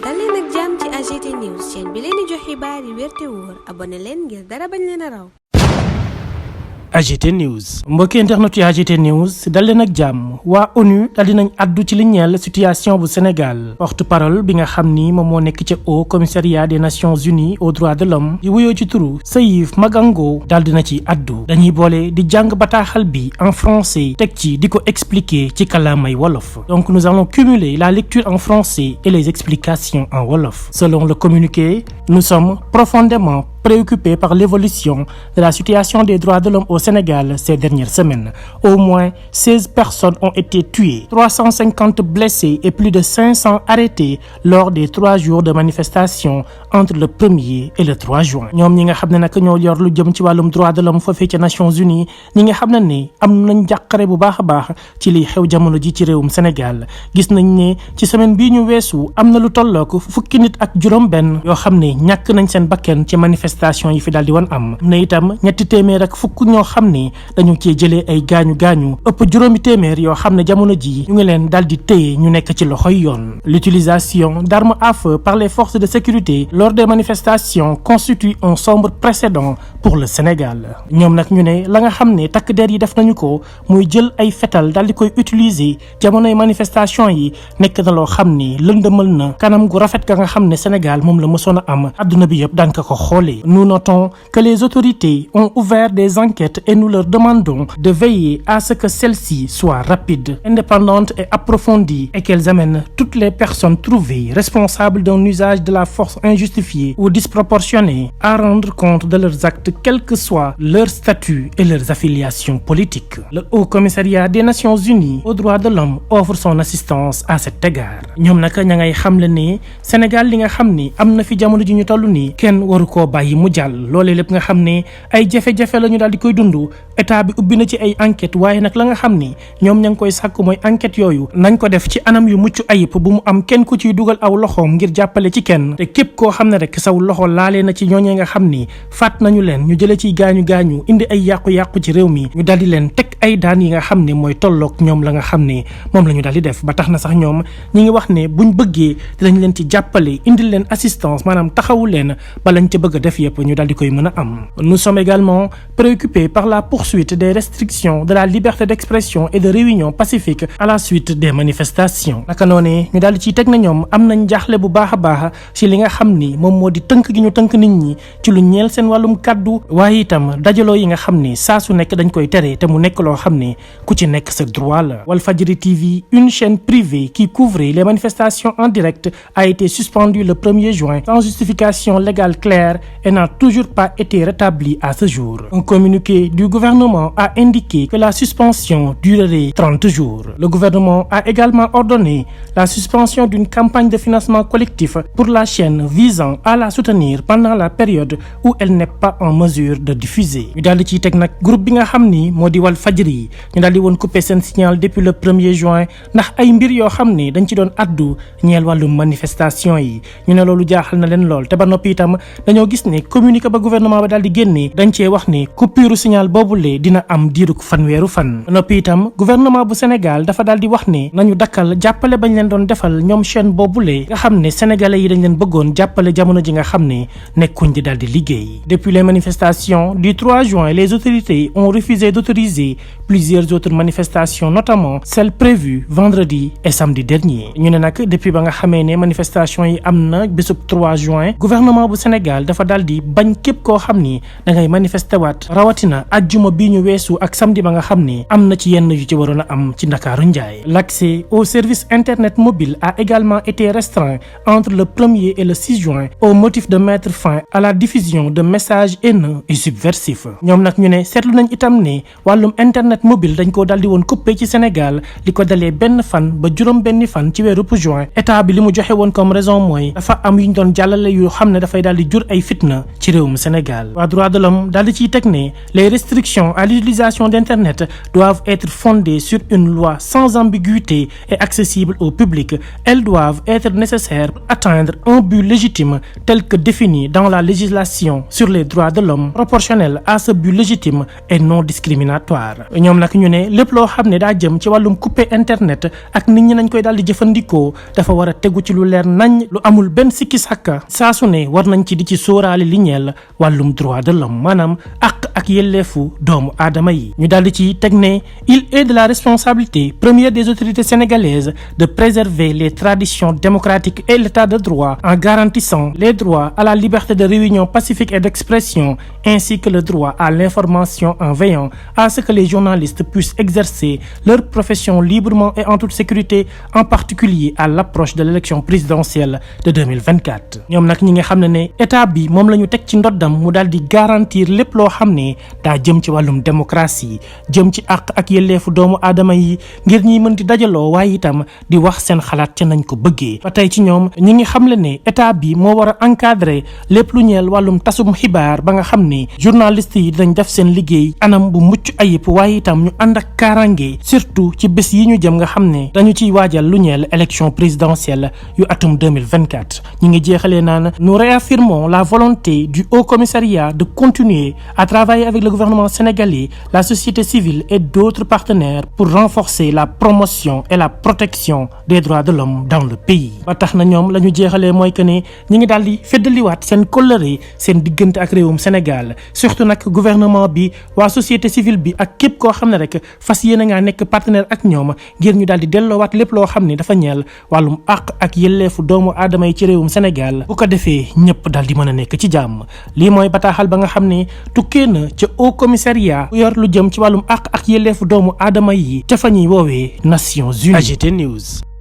dal leen ak jàmm ci AGT News chaîne bi leen di jox xibaar yi wér te wóor abonné leen ngir dara bañ leen a raw. AGT News mbokki internet yi AGT News dal leen ak jàmm waa ONU dal dinañ addu ci li ñeel situation bu Sénégal porte-parole bi nga xam ni moom moo nekk ca Haut Commissariat des Nations Unies aux droits de l'homme di wuyoo ci turu Seif Magango dal dina ci addu dañuy boole di jàng bataaxal bi en français teg ci di ko expliquer ci kàllaamay wolof donc nous allons cumuler la lecture en français et les explications en wolof. Selon le communiqué, nous sommes profondément préoccupés par l'évolution de la situation des droits de l'homme au Sénégal ces dernières semaines. Au moins 16 personnes ont été tuées, 350 blessés et plus de 500 arrêtés lors des 3 jours de manifestation entre le 1er et le 3 juin. ñoom ñi nga xam ne nag ñoo yor lu jëm ci wàllum droit de l'homme foofee ca Nations Unies ñi nga xam ne ni am nañ jàqare bu baax a baax ci liy xew jamono ji ci réewum Sénégal. Gis nañ ne ci semaine bii ñu weesu am na lu tollook fukki nit ak juróom-benn yoo xam ne ñàkk nañ seen bakken ci manifestation yi fi daal di woon am na itam ñetti téeméer ak fukk ñoo xam ne dañu cee jëlee ay gaañu ëpp juróomi téeméer yoo xam ne jamono ji ñu ngi leen daal di téye ñu nekk ci loxoy yoon. L'utilisation d'armes à feu par les forces de sécurité lors des manifestations constitue un sombre précédent pour le Sénégal. ñoom nag ñu ne la nga xam ne takk der yi def nañu ko muy jël ay fetal daal di koy utiliser jamonoy manifestation yi nekk na loo xam ne lëndëmal na kanam gu rafet ga nga xam ne Sénégal moom la mësoon a am adduna bi yëpp daan ko xoolee. Nous notons que les autorités ont ouvert des enquêtes et nous leur demandons de veiller à ce que celles-ci soient rapides, indépendantes et approfondies et qu'elles amènent toutes les personnes trouvées responsables d'un usage de la force injustifié ou disproportionné à rendre compte de leurs actes quel que soit leur statut et leurs affiliations politiques. Le Haut Commissariat des Nations Unies aux droits de l'homme offre son assistance à cet égard. ñoom nag ña ngay xamle ne Sénégal li nga xam ni am na fi jamono ji ñu toll nii kenn waru koo bàyyi mu jàll loolee lépp nga xam ne ay jafe-jafe la ñu daal di koy dund état bi ubbi na ci ay enquête waaye nag la nga xam ni ñoom ña ngi koy sàkk mooy enquête yooyu nañ ko def ci anam yu mucc ayib bu mu am kenn ku ciy dugal aw loxoom ngir jàppale ci kenn te képp koo xam ne rek saw loxo laalee na ci ñooñee nga xam ni faat nañu leen ñu jëlee ciy gaañu indi ay yàqu-yàqu ci réew mi ñu daal di leen teg ay daan yi nga xam ne mooy tolloog ñoom la nga xam ne moom la ñu daal di def ba tax na sax ñoom ñi ngi wax ne buñ bëggee dinañ leen ci jàppale indil leen assistance maanaam taxawu leen ba lañ ca bëgg a def yëpp ñu daal di koy mën a am. Nous sommes également préoccupés par la poursuite des restrictions de la liberté d'expression et de réunion pacifique à la suite des manifestations. naka noonee ñu daal di ciy teg na ñoom am nañ jaaxle bu baax a baax ci li nga xam ni moom moo di tënk gi ñu tënk nit ñi ci lu ñeel seen wàllum kàddu waaye itam dajaloo yi nga xam ni saa su nekk dañ koy tere te mu nekk loo xam ne ku ci nekk sa droit la. Walfadjri TV, une chaîne privée qui couvrait les manifestations en direct, a été suspendue le 1er juin sans justification légale claire et n'a toujours pas été rétabli à ce jour. Un communiqué du gouvernement a indiqué que la suspension durerait 30 jours. Le gouvernement a également ordonné la suspension d'une campagne de financement collectif pour la chaîne visant à la soutenir pendant la période où elle n'est pas en mesure de diffuser. ñu daal di ciy teg nag groupe bi nga xam ni moo di Walfadjri ñu daal di woon couper seen signal depuis le 1er juin ndax ay mbir yoo xam ni dañ ci doon addu ñeel wàllum manifestation yi ñu ne loolu jaaxal na leen lool te ba noppi itam dañoo gis ne communiqué ba gouvernement ba daal di génnee dañ cee wax ne coupure signal boobule dina am diirug fanweeru fan. ba noppi itam gouvernement bu Sénégal dafa daal di wax ne nañu dakkal jàppale bañ leen doon defal ñoom chaîne boobule nga xam ne sénégalais yi dañ leen bëggoon jàppale jamono ji nga xam ne nekkuñ di daal di liggéey. Depuis les manifestations du 3 juin, les autorités ont refusé d'autoriser plusieurs autres manifestations, notamment celles prévues vendredi et samedi dernier. ñu ne nag depuis ba nga xamee ne manifestation yi am na bésub 3 juin gouvernement bu Sénégal dafa daal di bañ képp koo xam ni da ngay manifester waat rawatina ajjuma bii ñu weesu ak samedi ba nga xam ni am na ci yenn yu ci waroon a am ci Ndakaaru Njaay. L'accès au service internet mobile a également été restreint entre le 1er et le 6 juin au motif de mettre fin à la diffusion de messages haineux et subversifs. ñoom nag ñu ne seetlu nañ itam ne wàllum internet mobile dañ koo daldi woon coupé ci Sénégal li ko dalee benn fan ba juróom benni fan ci weeru juin état bi li mu joxe woon comme raison mooy dafa am yu ñu doon jàllale yu xam ne dafay daal di jur ay fitna na ci réewum Sénégal. waa droit de l'homme daal di ciy teg ne les restrictions à l'utilisation d'internet doivent être fondées sur une loi sans ambiguïté et accessible au public. Elles doivent être nécessaires pour atteindre un but légitime tel que défini dans la législation sur les droits de l'homme, proportionnel à ce but légitime et non discriminatoire. ñoom nag ñu ne lépp loo xam ne daa jëm ci wàllum couper internet ak nit ñi nañ koy daal di jëfandikoo dafa war a tegu ci lu leer nañ lu amul benn sikki sàkka saa su ne war nañ ci di ci sóoraale li ñeel wàllum droit de l'homme maanaam ak yelleefu doomu aadama yi. ñu daal di ci teg ne il est de la responsabilité première des autorités sénégalaises de préserver les traditions démocratiques et l'état de droit en garantissant les droits à la liberté de réunion pacifique et d'expression ainsi que le droit à l'information en veillant à ce que les journalistes puissent exercer leur profession librement et en toute sécurité, en particulier à l'approche de l'élection présidentielle de 2024. ñoom nag ñi nga xam ne état bi moom la ñu teg ci ndoddam mu daal di garantir lépp loo xam ne daa jëm ci wàllum démocratie jëm ci àq ak yelleefu doomu aadama yi ngir ñiy mën di dajaloo waaye itam di wax seen xalaat ca nañ ko bëggee. ba tey ci ñoom ñi ngi xamle ne état bi moo war a encadrer lépp lu ñeel wàllum tasum xibaar ba nga xam ne journalistes yi dinañ def seen liggéey anam bu mucc ayib waaye itam ñu ànd ak kaaraange surtout ci bés yi ñu jëm nga xam ne dañu ciy waajal lu ñeel élection présidentielle yu atum 2024. ñi ngi jeexalee naan nous réaffirmons la volonté du Haut Commissariat de continuer à travailler avec le gouvernement sénégalais, la société civile et d'autres partenaires pour renforcer la promotion et la protection des droits de l'homme dans le pays. ba tax na ñoom la ñu jeexalee mooy que ne ñi ngi daal di feddaliwaat seen kóllëre seen diggante ak réewum Sénégal surtout nag gouvernement bi waa société civile bi ak képp koo xam ne rek fas yéene ngaa nekk partenaire ak ñoom ngir ñu daal di delloowaat lépp loo xam ne dafa ñeel wàllum àq ak yelleefu doomu aadama yi ci réewum Sénégal bu ko defee ñëpp daal di mën a nekk ci jàmm. lii mooy bataaxal ba nga xam ne tukkee na ca Haut Commissariat bu yor lu jëm ci wàllum àq ak yelleefu doomu aadama yi ca fa ñuy woowee Nations Unies. AGT News.